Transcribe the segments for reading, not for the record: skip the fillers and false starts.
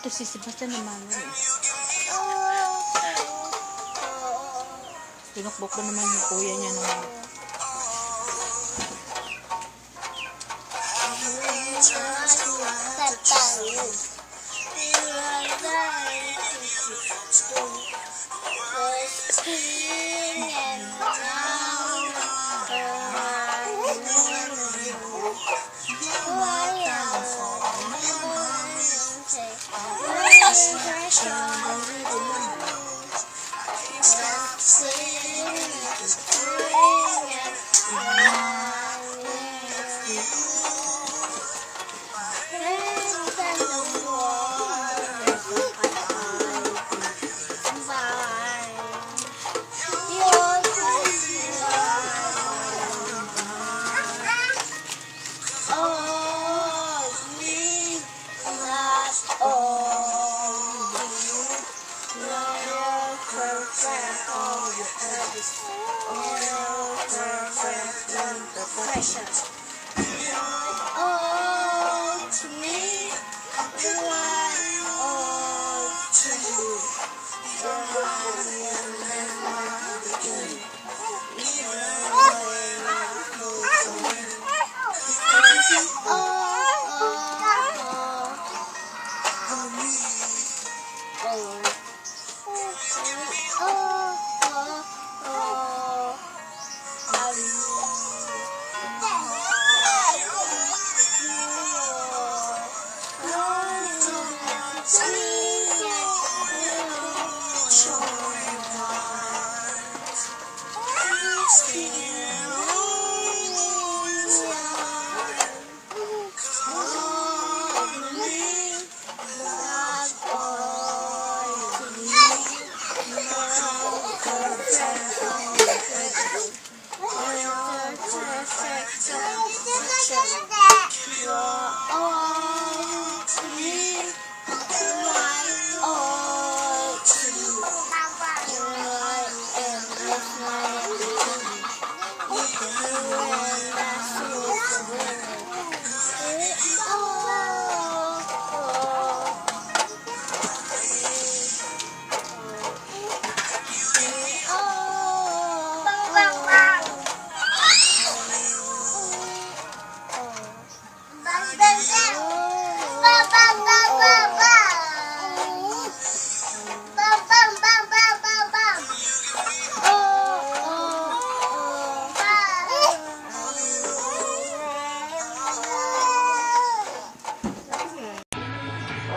Ito si Sebastian naman. Tinukbok ko naman yung kuya niya naman.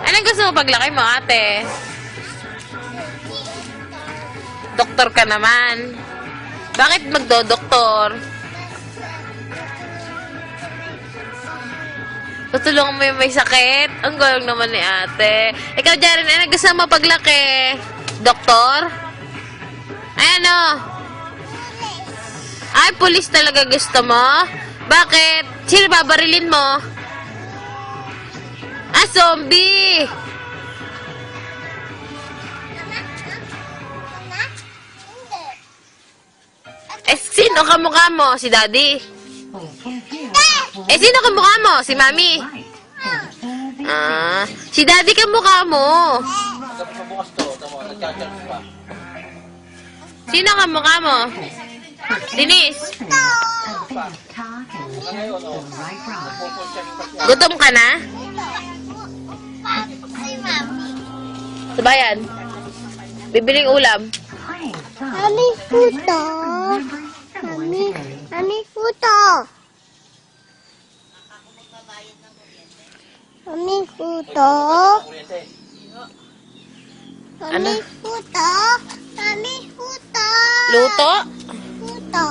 Anong gusto mo paglaki mo, ate? Doktor ka naman. Bakit magdodoktor? Tutulungan mo yung may sakit? Ang galing naman ni ate. Ikaw, Jaren, anong gusto mo paglaki? Doktor? Ay, ano? Ay, pulis talaga gusto mo? Bakit? Sino babarilin mo? Ah, zombie! Eh, sino kamukha mo? Si Daddy? Eh, sino kamukha mo? Si Mami? Ah, si Daddy kamukha mo. Sino kamukha mo? Denise? Gutom ka na? Sabayan? Bibiling ulam? Mami, puto. Mami, puto. Mami, puto. Mami, puto. Mami, puto. Luto? Puto.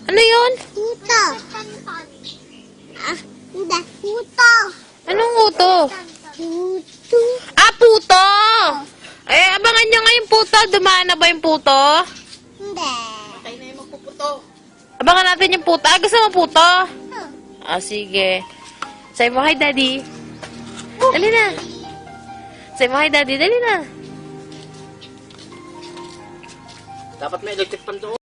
Ano yun? Puto. Ah, hindi. Puto. Anong uto? Puto. Ah, puto! Eh, abangan nyo nga yung puto. Dumaan na ba yung puto? Hindi. Abangan natin yung puto. Ah, gusto mo puto? Ah, sige. Say mo, hi, Daddy. Dali na. Say mo, hi, Daddy. Dali na. Dapat may electric pan doon.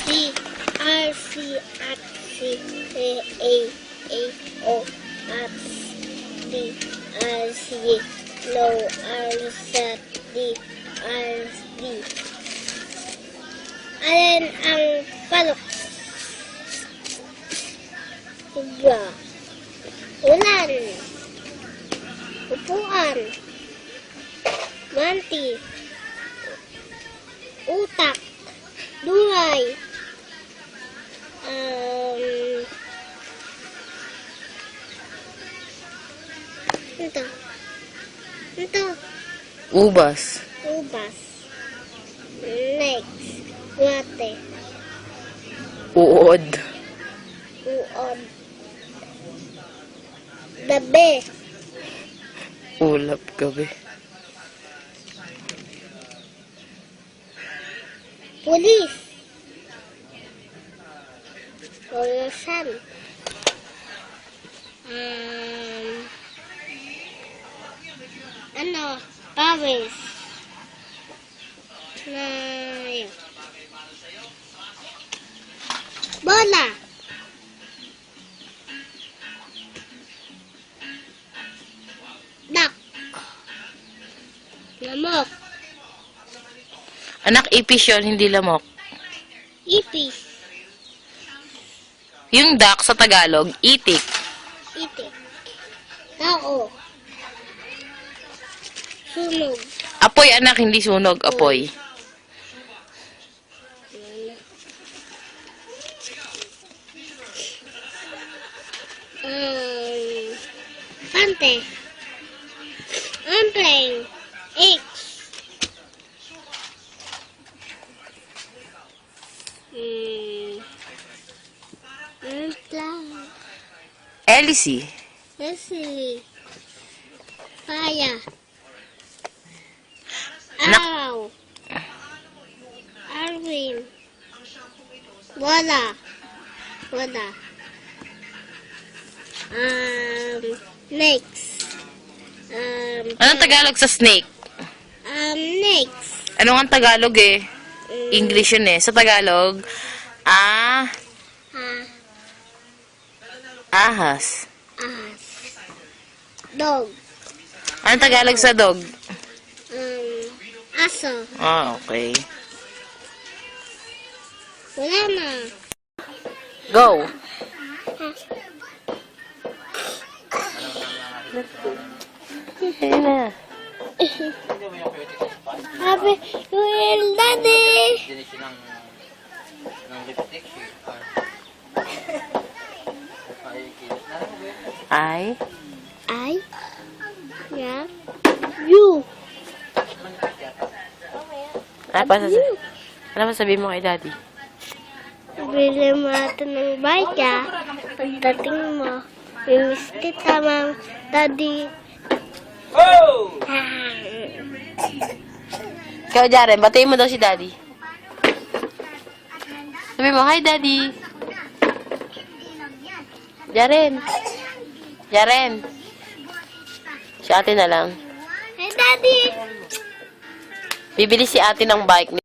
C R C at C A A O at low, R, Z, D, R, D. Alin ang palok? Tiga. Ulan. Upuan. Manti. Utak. Dungay. Ito. Ito. Ubas. Ubas. Next. Wate. Uod. Uod. Dabe. Ulap gabi. Pulis. Pulusan. Ano? Pawis. Na, yun. Bola. Duck. Lamok. Anak, ipis yun, hindi lamok. Ipis. Yung duck sa Tagalog, itik. Itik. Tao. Sunog. Apoy, anak, hindi sunog. Apoy. Pante. Airplane. X. Airplane. Elsie. Leslie. Fire. Nak- Araw. Arvin. Wala. Wala. Next. Anong Tagalog sa snake? Next. Ano ang Tagalog eh? English yun eh. Sa Tagalog, Ah, ahas. ahas. Dog. Anong Tagalog sa dog? Aso. Ah, okay. Wala na. Go. Ayun na. Sabi, yung daddy. Ay. I. Yeah. You. Ano pa sabihin mo kay daddy? Bili mo ito ng bike, ah. Pagdating mo, miss kita, ma'am. Daddy. Ikaw, Jaren, batiin mo daw si daddy. Sabi mo, hi daddy. Jaren. Jaren. Si ate na lang. Hey, daddy. Bibili si ate ng bike.